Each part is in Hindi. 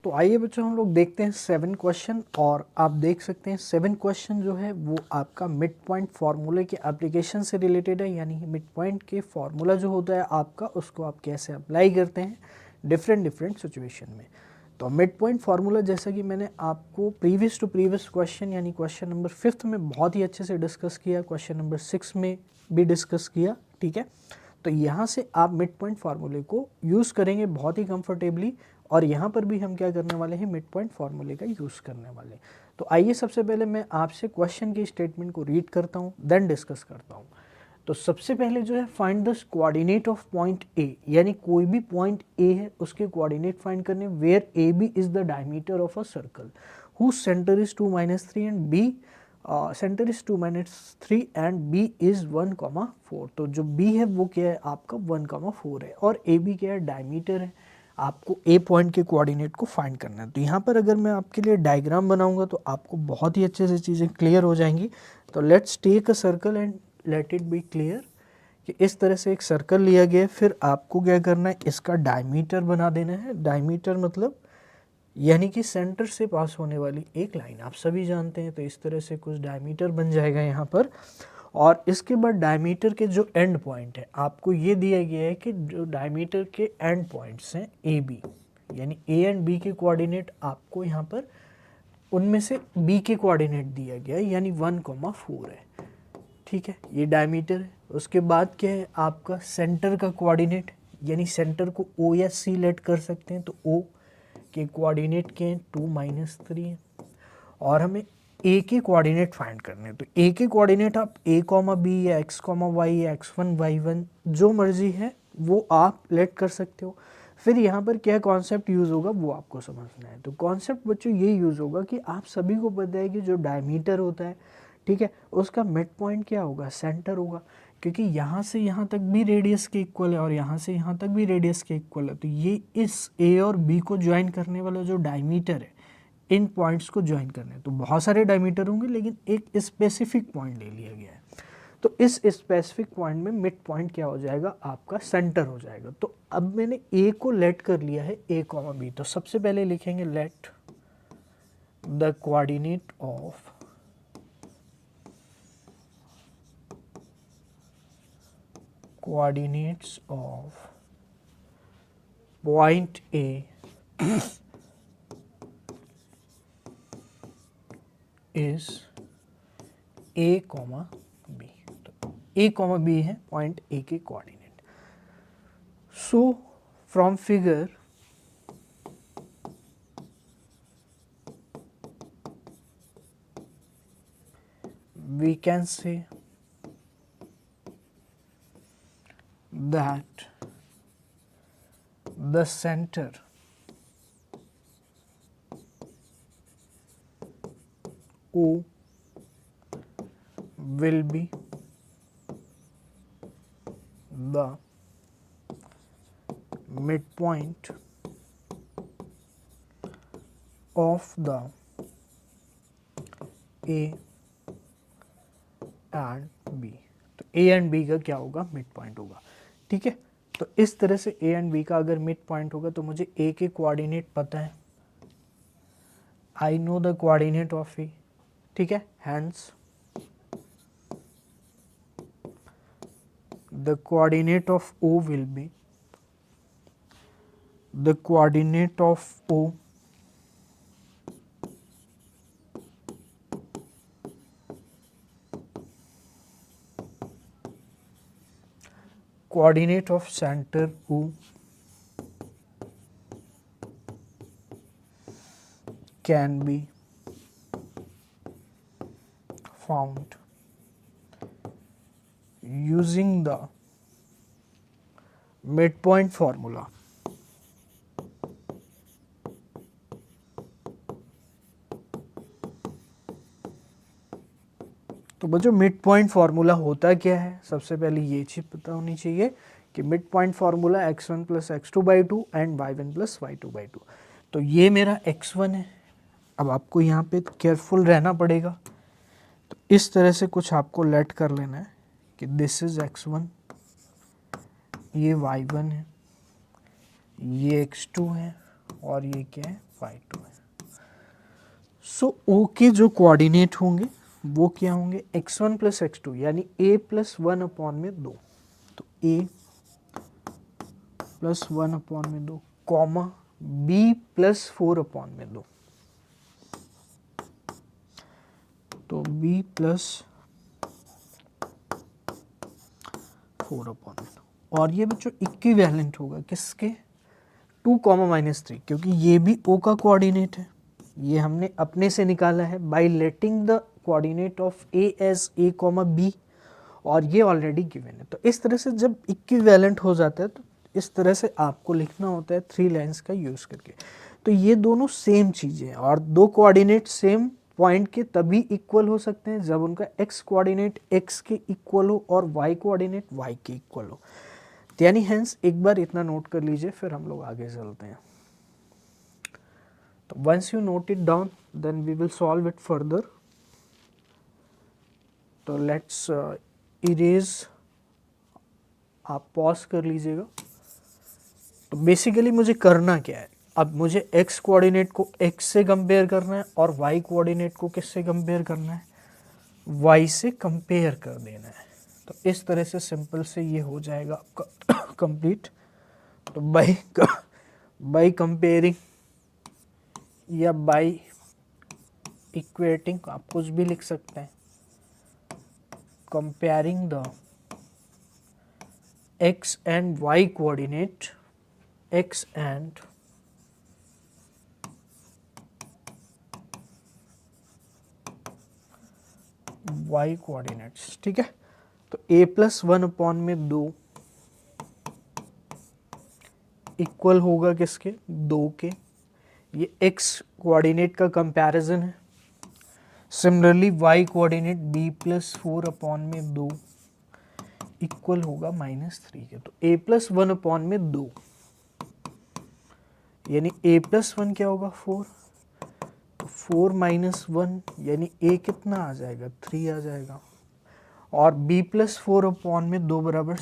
तो आइए बच्चों हम लोग देखते हैं 7 क्वेश्चन, और आप देख सकते हैं 7 क्वेश्चन जो है वो आपका मिड पॉइंट फार्मूले के एप्लीकेशन से रिलेटेड है, यानी मिड पॉइंट के फार्मूला जो होता है आपका, उसको आप कैसे अप्लाई करते हैं डिफरेंट सिचुएशन में। तो मिड पॉइंट फार्मूला जैसा कि मैंने आपको प्रीवियस टू प्रीवियस क्वेश्चन यानी क्वेश्चन नंबर 5 में बहुत ही अच्छे से डिस्कस किया, क्वेश्चन नंबर 6 में भी डिस्कस किया, ठीक है। तो यहाँ से आप मिड पॉइंट फार्मूले को यूज़ करेंगे बहुत ही कंफर्टेबली, और यहाँ पर भी हम क्या करने वाले हैं, मिड पॉइंट फार्मूले का यूज़ करने वाले हैं। तो आइए सबसे पहले मैं आपसे क्वेश्चन की स्टेटमेंट को रीड करता हूँ, देन डिस्कस करता हूँ। तो सबसे पहले जो है, find the coordinate of point A, यानी कोई भी पॉइंट ए है उसके कोऑर्डिनेट फाइंड करने, where A B is the diameter of a circle whose centre is 2-3 and B centre is 2-3 and B is 1,4। तो जो बी है वो क्या है आपका 1,4 है, और ए बी क्या है, डायमीटर है। आपको ए पॉइंट के कोऑर्डिनेट को फाइंड करना है। तो यहाँ पर अगर मैं आपके लिए डायग्राम बनाऊंगा तो आपको बहुत ही अच्छे से चीज़ें क्लियर हो जाएंगी। तो let's take a circle and let it be clear कि इस तरह से एक सर्कल लिया गया है। फिर आपको क्या करना है, इसका डायमीटर बना देना है। डायमीटर मतलब यानी कि सेंटर से पास होने वाली एक लाइन, आप सभी जानते हैं। तो इस तरह से कुछ डायमीटर बन जाएगा यहाँ पर, और इसके बाद डायमीटर के जो एंड पॉइंट है आपको ये दिया गया है कि जो डायमीटर के एंड पॉइंट्स हैं ए बी, यानी ए एंड बी के कोऑर्डिनेट आपको यहाँ पर उनमें से बी के कोऑर्डिनेट दिया गया है, यानी 1,4 है, ठीक है। ये डायमीटर है। उसके बाद क्या है आपका सेंटर का कोऑर्डिनेट, यानी सेंटर को ओ या सी लेट कर सकते हैं। तो ओ के कोऑर्डिनेट के 2-3 हैं, और हमें ए के कोऑर्डिनेट फाइंड करने हैं। तो ए के कोऑर्डिनेट आप a, b या x, y या x1, y1 जो मर्जी है वो आप लेट कर सकते हो। फिर यहाँ पर क्या कॉन्सेप्ट यूज़ होगा वो आपको समझना है। तो कॉन्सेप्ट बच्चों ये यूज़ होगा कि आप सभी को पता है कि जो डायमीटर होता है, ठीक है, उसका मिड पॉइंट क्या होगा, सेंटर होगा, क्योंकि यहाँ से यहाँ तक भी रेडियस के इक्वल है और यहाँ से यहाँ तक भी रेडियस के इक्वल है। तो ये इस ए और बी को ज्वाइन करने वाला जो डायमीटर है, इन पॉइंट्स को ज्वाइन करने हैं। तो बहुत सारे डायमीटर होंगे लेकिन एक स्पेसिफिक पॉइंट ले लिया गया है। तो इस स्पेसिफिक पॉइंट में मिड पॉइंट क्या हो जाएगा आपका, सेंटर हो जाएगा। तो अब मैंने ए को लेट कर लिया है a, b। तो सबसे पहले लिखेंगे let the coordinate of coordinates of point A is A, B। तो A, B है पॉइंट A के coordinate. So from figure we can say that the center O will be the midpoint of the A and B. तो ए एंड बी का क्या होगा, मिड पॉइंट होगा, ठीक है। तो इस तरह से ए एंड बी का अगर मिड पॉइंट होगा तो मुझे ए के कोऑर्डिनेट पता है, I know the coordinate of A, ठीक है। Hence the coordinate of O will be the coordinate of O coordinate of center O can be found using the midpoint formula। तो बच्चों मिड पॉइंट फार्मूला होता क्या है, सबसे पहले ये चीज़ पता होनी चाहिए कि mid point formula x1 + x2/2 and y1 + y2/2। तो ये मेरा x1 है। अब आपको यहाँ पे केयरफुल रहना पड़ेगा। तो इस तरह से कुछ आपको लेट कर लेना है कि दिस इज x1, ये y1 है, ये x2 है, और ये क्या है y2 है। सो ओ के जो कोऑर्डिनेट होंगे वो क्या होंगे, x1 प्लस x2 यानी a प्लस 1 अपॉन में 2, तो a प्लस 1 अपॉन में 2 कॉमा b प्लस 4 अपॉन में 2, तो b प्लस 4 अपॉन में 2। और ये बच्चों इक्विवेलेंट होगा किसके, 2 कॉमा माइनस 3, क्योंकि ये भी o का कोऑर्डिनेट है, ये हमने अपने से निकाला है by letting the coordinate of a as a comma b, और ये ऑलरेडी गिवन है। तो इस तरह से जब इक्विवेलेंट हो जाता है तो इस तरह से आपको लिखना होता है 3 लाइंस का यूज़ करके। तो ये दोनों सेम चीज़ें हैं, और दो कोऑर्डिनेट सेम पॉइंट के तभी इक्वल हो सकते हैं जब उनका x कोऑर्डिनेट x के इक्वल हो और y कोऑर्डिनेट y के इक्वल हो। यानी हेंस एक बार इतना नोट कर लीजिए, फिर हम लोग आगे चलते हैं। तो once you note it down then we will solve it further. तो लेट्स इरेज, आप पॉज कर लीजिएगा। तो बेसिकली मुझे करना क्या है, अब मुझे x कोऑर्डिनेट को x से कंपेयर करना है और y कोऑर्डिनेट को किससे कंपेयर करना है, y से कंपेयर कर देना है। तो इस तरह से सिंपल से ये हो जाएगा आपका कंप्लीट। तो बाय कंपेयरिंग या बाय इक्वेटिंग, आप कुछ भी लिख सकते हैं, comparing the x and y coordinate, x and y coordinates, ठीक है। तो a प्लस 1 अपॉन में 2 इक्वल होगा किसके, 2 के, ये x कोऑर्डिनेट का कंपैरिजन है। Similarly y coordinate b plus 4 upon में 2 इक्वल होगा -3 के। तो a प्लस 1 अपॉन में 2 यानी a प्लस 1 क्या होगा, 4, तो 4 माइनस 1 यानी a कितना आ जाएगा, 3 आ जाएगा। और b प्लस 4 अपॉन में 2 बराबर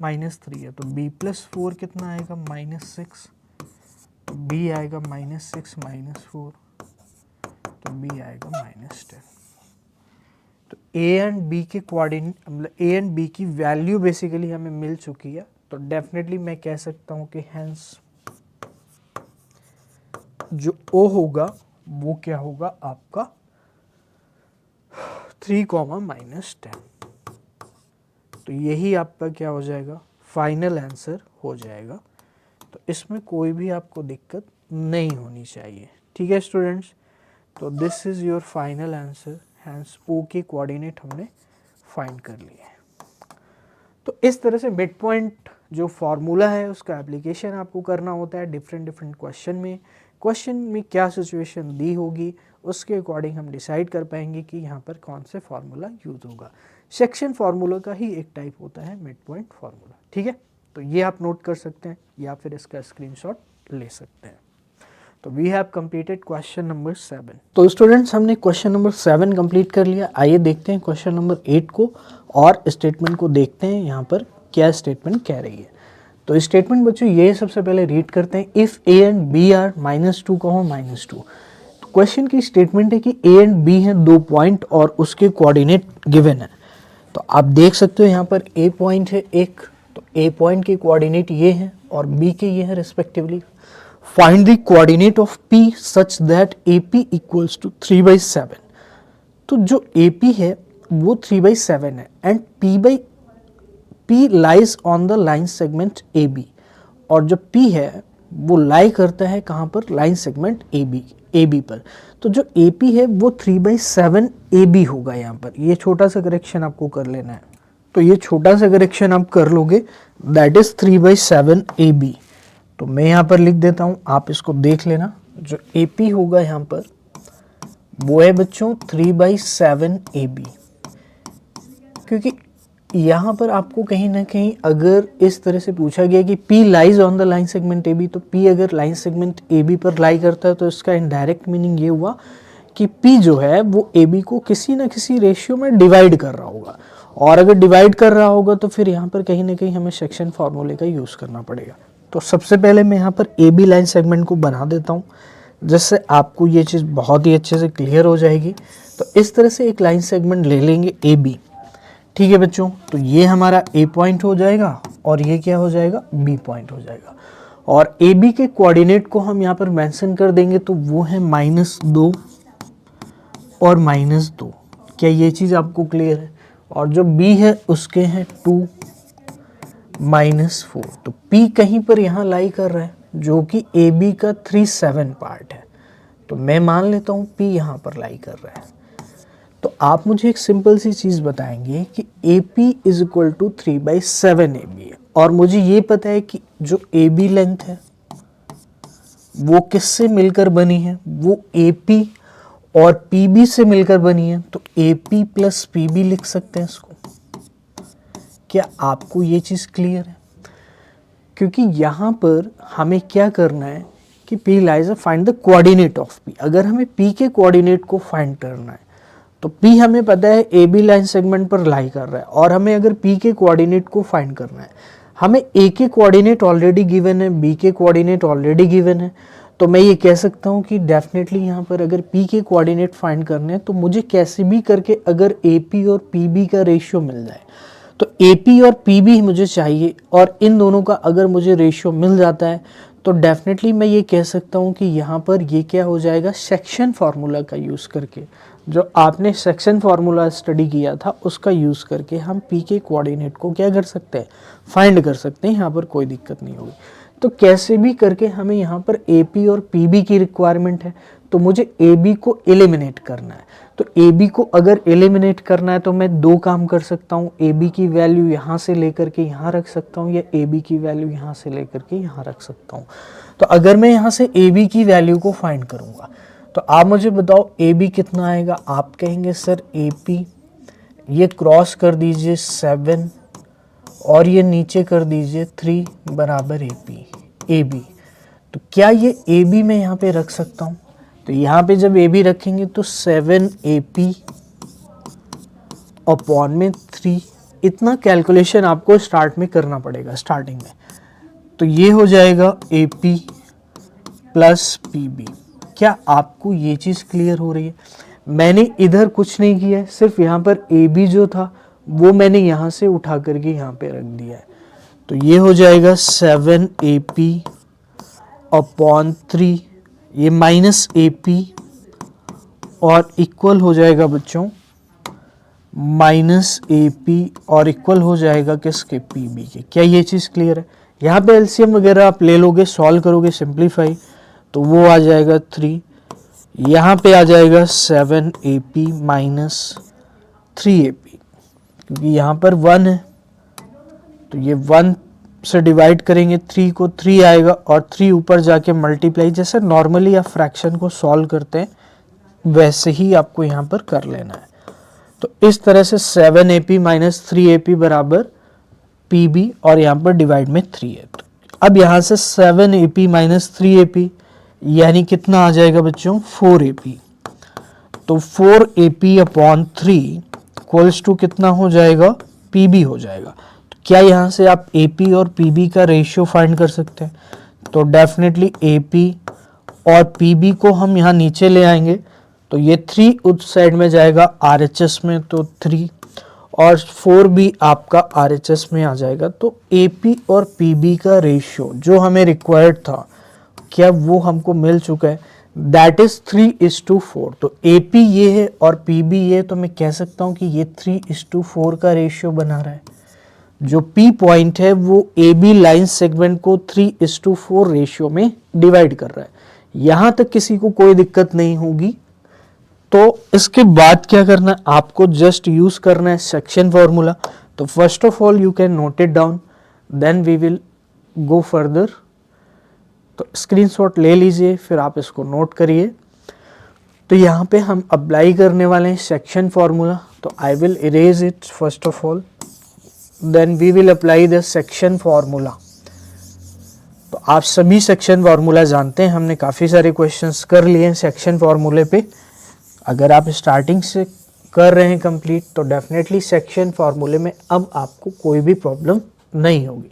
-3 है, तो b प्लस 4 कितना आएगा, -6, तो b आएगा -6 -4, तो b आएगा -10। तो a एंड b के कोऑर्डिनेट, मतलब a एंड b की वैल्यू बेसिकली हमें मिल चुकी है। तो डेफिनेटली मैं कह सकता हूँ कि हेंस जो o होगा वो क्या होगा आपका 3, -10। तो यही आपका क्या हो जाएगा, फाइनल आंसर हो जाएगा। तो इसमें कोई भी आपको दिक्कत नहीं होनी चाहिए, ठीक है स्टूडेंट्स। तो this is your final answer, hence O के कोऑर्डिनेट हमने फाइंड कर लिए। तो इस तरह से मिड पॉइंट जो फार्मूला है उसका एप्लीकेशन आपको करना होता है डिफरेंट क्वेश्चन में। क्वेश्चन में क्या सिचुएशन दी होगी उसके अकॉर्डिंग हम डिसाइड कर पाएंगे कि यहाँ पर कौन से फार्मूला यूज़ होगा। सेक्शन फार्मूला का ही एक टाइप होता है मिड पॉइंट फार्मूला, ठीक है। तो ये आप नोट कर सकते हैं या फिर इसका स्क्रीनशॉट ले सकते हैं। तो we have completed question number 7। तो स्टूडेंट्स हमने क्वेश्चन नंबर 7 कंप्लीट कर लिया। आइए देखते हैं क्वेश्चन नंबर 8 को और स्टेटमेंट को देखते हैं यहाँ पर क्या स्टेटमेंट कह रही है। तो स्टेटमेंट बच्चों ये सबसे पहले रीड करते हैं। If a and b are -2, -2। तो क्वेश्चन की स्टेटमेंट है कि a एंड b हैं 2 पॉइंट और उसके कोऑर्डिनेट गिवन है। तो आप देख सकते हो यहाँ पर a पॉइंट है एक, तो a पॉइंट के कोऑर्डिनेट ये हैं और b के ये हैं respectively. Find the coordinate of p such that AP equals to 3/7। तो जो AP है वो 3/7 है and P lies on the line segment AB, और जो P है वो लाई करता है कहाँ पर, लाइन सेगमेंट AB पर। तो जो AP है वो 3/7 AB होगा यहाँ पर। ये छोटा सा करेक्शन आपको कर लेना है। तो ये छोटा सा करेक्शन आप कर लोगे, दैट इज 3/7 AB। तो मैं यहाँ पर लिख देता हूँ, आप इसको देख लेना। जो AP होगा यहाँ पर वो है बच्चों 3/7 AB, क्योंकि यहाँ पर आपको कहीं ना कहीं अगर इस तरह से पूछा गया कि P lies on the line segment AB, तो P अगर लाइन सेगमेंट AB पर लाई करता है तो इसका इनडायरेक्ट मीनिंग ये हुआ कि P जो है वो AB को किसी ना किसी रेशियो में डिवाइड कर रहा होगा, और अगर डिवाइड कर रहा होगा तो फिर यहाँ पर कहीं ना कहीं हमें सेक्शन फार्मूले का यूज़ करना पड़ेगा। तो सबसे पहले मैं यहाँ पर AB लाइन सेगमेंट को बना देता हूँ। जिससे आपको ये चीज़ बहुत ही अच्छे से क्लियर हो जाएगी। तो इस तरह से एक लाइन सेगमेंट ले लेंगे ए बी। ठीक है बच्चों, तो ये हमारा ए पॉइंट हो जाएगा और ये क्या हो जाएगा, बी पॉइंट हो जाएगा। और ए बी के कोऑर्डिनेट को हम यहाँ पर मेंशन कर देंगे, तो वो है -2 और -2। क्या ये चीज़ आपको क्लियर है? और जो बी है उसके हैं 2 -4। तो पी कहीं पर यहाँ लाई कर रहा है जो कि ए बी का 3/7 पार्ट है, तो मैं मान लेता हूँ पी यहाँ पर लाई कर रहा है। तो आप मुझे एक सिंपल सी चीज़ बताएंगे कि A P is equal to 3/7 A B है, और मुझे ये पता है कि जो ए बी लेंथ है वो किससे मिलकर बनी है, वो ए पी और पी बी से मिलकर बनी है। तो A P plus P B लिख सकते हैं इसको। क्या आपको ये चीज़ क्लियर है? क्योंकि यहाँ पर हमें क्या करना है कि P lies find the coordinate of P। अगर हमें P के कोऑर्डिनेट को फाइंड करना है तो P हमें पता है ए बी लाइन सेगमेंट पर लाई कर रहा है, और हमें अगर P के कोऑर्डिनेट को फाइंड करना है, हमें A के कोऑर्डिनेट ऑलरेडी गिवन है, B के कोऑर्डिनेट ऑलरेडी गिवन है। तो मैं ये कह सकता हूँ कि डेफिनेटली यहाँ पर अगर P के कोऑर्डिनेट फाइंड करने हैं तो मुझे कैसे भी करके अगर AP और PB का रेशियो मिल जाए, तो AP और PB मुझे चाहिए, और इन दोनों का अगर मुझे रेशियो मिल जाता है तो डेफिनेटली मैं ये कह सकता हूँ कि यहाँ पर ये क्या हो जाएगा, सेक्शन फार्मूला का यूज़ करके, जो आपने सेक्शन फार्मूला स्टडी किया था उसका यूज़ करके हम P के कोऑर्डिनेट को क्या कर सकते हैं, फाइंड कर सकते हैं। यहाँ पर कोई दिक्कत नहीं होगी। तो कैसे भी करके हमें यहाँ पर AP और PB की रिक्वायरमेंट है, तो मुझे AB को एलिमिनेट करना है। तो AB को अगर एलिमिनेट करना है तो मैं दो काम कर सकता हूँ, AB की वैल्यू यहाँ से लेकर के यहाँ रख सकता हूँ, या AB की वैल्यू यहाँ से लेकर के यहाँ रख सकता हूँ। तो अगर मैं यहाँ से AB की वैल्यू को फाइंड करूँगा तो आप मुझे बताओ AB कितना आएगा। आप कहेंगे सर AP ये क्रॉस कर दीजिए 7 और ये नीचे कर दीजिए 3 बराबर AB। तो क्या ये AB मैं यहाँ पे रख सकता हूँ? तो यहाँ पे जब AB रखेंगे तो 7AP अपॉन में 3, इतना कैलकुलेशन आपको स्टार्ट में करना पड़ेगा स्टार्टिंग में। तो ये हो जाएगा AP प्लस PB। क्या आपको ये चीज़ क्लियर हो रही है? मैंने इधर कुछ नहीं किया है, सिर्फ यहाँ पर AB जो था वो मैंने यहाँ से उठा करके यहाँ पे रख दिया है। तो ये हो जाएगा 7AP अपॉन 3, ये -AP और इक्वल हो जाएगा बच्चों -AP और इक्वल हो जाएगा किसके, PB के। क्या ये चीज़ क्लियर है? यहाँ पे एलसीएम वगैरह आप ले लोगे, सॉल्व करोगे, सिंप्लीफाई, तो वो आ जाएगा 3, यहाँ पे आ जाएगा 7AP माइनस 3AP, क्योंकि यहाँ पर 1 है तो ये 1 से डिवाइड करेंगे 3 को, 3 आएगा और 3 ऊपर जाके मल्टीप्लाई, जैसे नॉर्मली आप फ्रैक्शन को सॉल्व करते हैं वैसे ही आपको यहाँ पर कर लेना है। तो इस तरह से 7AP माइनस 3AP बराबर PB और यहाँ पर डिवाइड में 3 है। तो अब यहाँ से 7AP माइनस 3AP यानी कितना आ जाएगा बच्चों, 4AP। तो 4AP अपॉन 3 इक्वल्स टू कितना हो जाएगा, PB हो जाएगा। तो क्या यहाँ से आप AP और PB का रेशियो फाइंड कर सकते हैं? तो डेफिनेटली AP और PB को हम यहाँ नीचे ले आएंगे, तो ये 3 उस साइड में जाएगा RHS में, तो 3 और 4 भी आपका RHS में आ जाएगा। तो AP और PB का रेशियो जो हमें रिक्वायर्ड था, क्या वो हमको मिल चुका है? That is 3:4। तो AP ये है और PB ये, तो मैं कह सकता हूँ कि ये 3:4 का रेशियो बना रहा है। जो P पॉइंट है वो AB लाइन सेगमेंट को 3:4 रेशियो में डिवाइड कर रहा है। यहाँ तक किसी को कोई दिक्कत नहीं होगी। तो इसके बाद क्या करना है, आपको जस्ट यूज करना है सेक्शन फॉर्मूला। तो first of all you can note it down, then we will go further. तो स्क्रीनशॉट ले लीजिए, फिर आप इसको नोट करिए। तो यहाँ पे हम अप्लाई करने वाले हैं सेक्शन फॉर्मूला। तो I will erase it first of all, then we will apply the section formula. तो आप सभी सेक्शन फार्मूला जानते हैं, हमने काफ़ी सारे क्वेश्चंस कर लिए हैं सेक्शन फार्मूले पे। अगर आप स्टार्टिंग से कर रहे हैं कंप्लीट, तो डेफिनेटली सेक्शन फार्मूले में अब आपको कोई भी प्रॉब्लम नहीं होगी।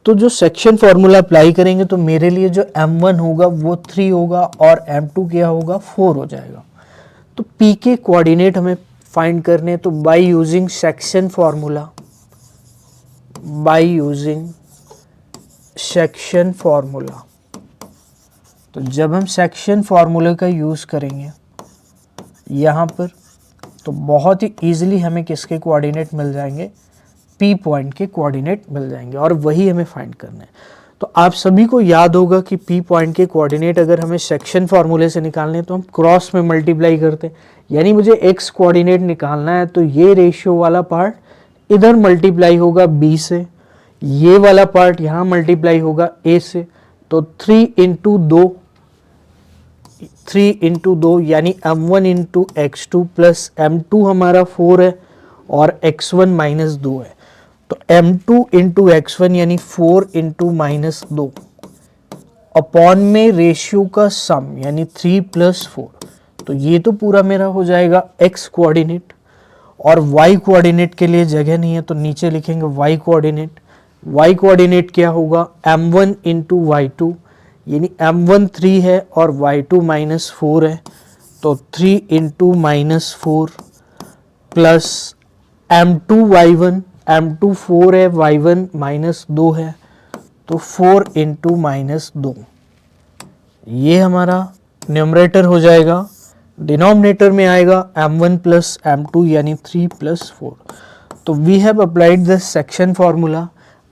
तो जो सेक्शन फॉर्मूला अप्लाई करेंगे तो मेरे लिए जो m1 होगा वो 3 होगा और m2 क्या होगा 4 हो जाएगा। तो p के कोऑर्डिनेट हमें फाइंड करने, तो by using section formula, by using section formula, तो जब हम सेक्शन फॉर्मूले का यूज़ करेंगे यहाँ पर तो बहुत ही ईजिली हमें किसके कोऑर्डिनेट मिल जाएंगे, P पॉइंट के कोऑर्डिनेट मिल जाएंगे और वही हमें फाइंड करना है। तो आप सभी को याद होगा कि P पॉइंट के कोऑर्डिनेट अगर हमें सेक्शन फार्मूले से निकालने हैं तो हम क्रॉस में मल्टीप्लाई करते हैं, यानी मुझे x कोऑर्डिनेट निकालना है तो ये रेशियो वाला पार्ट इधर मल्टीप्लाई होगा B से, ये वाला पार्ट यहाँ मल्टीप्लाई होगा A से, तो 3 इंटू 2 यानी m1 into x2 plus m2 हमारा 4 है और x1 माइनस 2 है, तो m2 इंटू x1 यानी 4 इंटू माइनस 2 अपॉन में रेशियो का सम यानी 3 प्लस 4, तो ये तो पूरा मेरा हो जाएगा x कोऑर्डिनेट। और y कोऑर्डिनेट के लिए जगह नहीं है तो नीचे लिखेंगे y कोऑर्डिनेट। y कोऑर्डिनेट क्या होगा, m1 इंटू y2 यानी m1 3 है और y2 माइनस 4 है, तो 3 into minus 4 plus m2 y1, m2 4 है, y1 माइनस 2 है, तो 4 इंटू माइनस 2, ये हमारा न्यूमरेटर हो जाएगा। डिनोमिनेटर में आएगा m1 प्लस m2 यानी 3 प्लस 4। तो we have applied the section formula.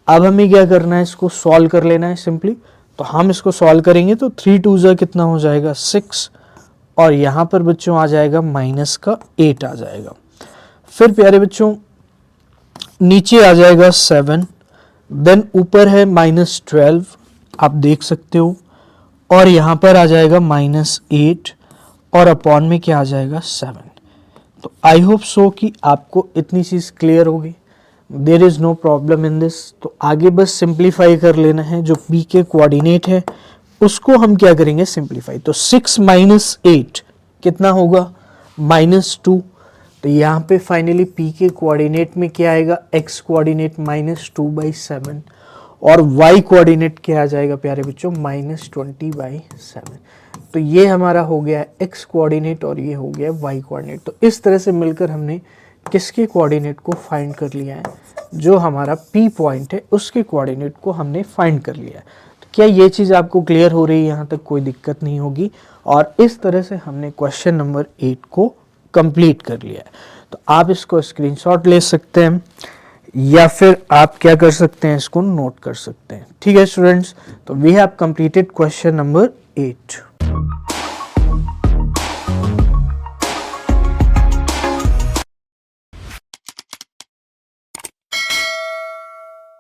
अब हमें क्या करना है, इसको सॉल्व कर लेना है सिंपली। तो हम इसको सॉल्व करेंगे तो 3 2 जा कितना हो जाएगा 6 और यहाँ पर बच्चों आ जाएगा माइनस का 8 आ जाएगा। फिर प्यारे बच्चों नीचे आ जाएगा 7, देन ऊपर है माइनस 12 आप देख सकते हो, और यहाँ पर आ जाएगा माइनस 8 और अपॉन में क्या आ जाएगा 7। तो आई होप सो कि आपको इतनी चीज़ क्लियर होगी, there is no problem in this. तो आगे बस सिंप्लीफाई कर लेना है, जो p के कोऑर्डिनेट है उसको हम क्या करेंगे सिंप्लीफाई। तो 6 माइनस 8 कितना होगा -2, तो यहाँ पे फाइनली p के कोऑर्डिनेट में क्या आएगा, x कोऑर्डिनेट -2/7 और y कोऑर्डिनेट क्या आ जाएगा प्यारे बच्चों -20/7। तो ये हमारा हो गया x कोऑर्डिनेट और ये हो गया y कोऑर्डिनेट। तो इस तरह से मिलकर हमने किसके कोऑर्डिनेट को फाइंड कर लिया है, जो हमारा P पॉइंट है उसके कोऑर्डिनेट को हमने फाइंड कर लिया है। तो क्या ये चीज़ आपको क्लियर हो रही है, यहाँ तक कोई दिक्कत नहीं होगी। और इस तरह से हमने क्वेश्चन नंबर 8 को कंप्लीट कर लिया है। तो आप इसको स्क्रीनशॉट ले सकते हैं या फिर आप क्या कर सकते हैं, इसको नोट कर सकते हैं। ठीक है स्टूडेंट्स, तो we have completed question number 8।